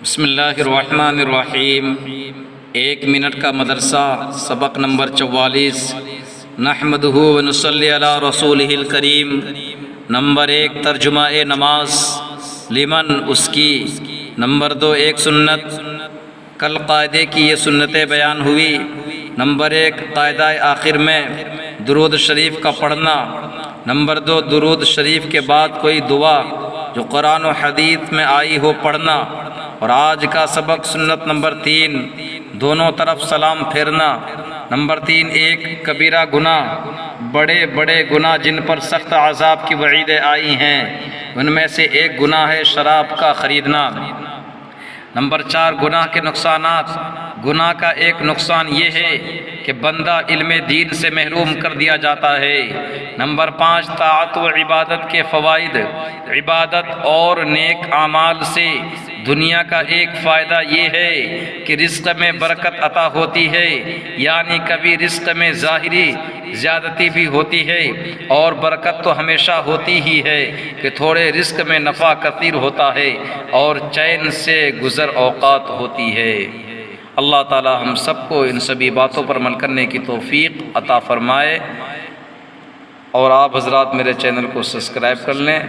بسم اللہ الرحمن الرحیم۔ 1 منٹ کا مدرسہ، سبق نمبر 44۔ نحمدہ و نصلی علی رسولہ الکریم۔ نمبر 1 ترجمہ نماز، لمن اس کی۔ نمبر 2 ایک سنت، کل قاعدے کی یہ سنتیں بیان ہوئی۔ نمبر 1 قاعدہ آخر میں درود شریف کا پڑھنا۔ نمبر 2 درود شریف کے بعد کوئی دعا جو قرآن و حدیث میں آئی ہو پڑھنا۔ اور آج کا سبق سنت نمبر 3 دونوں طرف سلام پھیرنا۔ نمبر 3 ایک کبیرہ گناہ، بڑے بڑے گناہ جن پر سخت عذاب کی وعیدیں آئی ہیں، ان میں سے ایک گناہ ہے شراب کا خریدنا۔ نمبر 4 گناہ کے نقصانات۔ گناہ کا ایک نقصان یہ ہے کہ بندہ علم دین سے محروم کر دیا جاتا ہے۔ نمبر 5 طاعت و عبادت کے فوائد۔ عبادت اور نیک اعمال سے دنیا کا ایک فائدہ یہ ہے کہ رزق میں برکت عطا ہوتی ہے، یعنی کبھی رزق میں ظاہری زیادتی بھی ہوتی ہے، اور برکت تو ہمیشہ ہوتی ہی ہے کہ تھوڑے رزق میں نفع کثیر ہوتا ہے اور چین سے گزر اوقات ہوتی ہے۔ اللہ تعالی ہم سب کو ان سبھی باتوں پر عمل کرنے کی توفیق عطا فرمائے، اور آپ حضرات میرے چینل کو سبسکرائب کر لیں،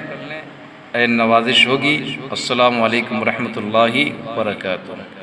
نوازش ہوگی۔ السلام علیکم ورحمۃ اللہ وبرکاتہ۔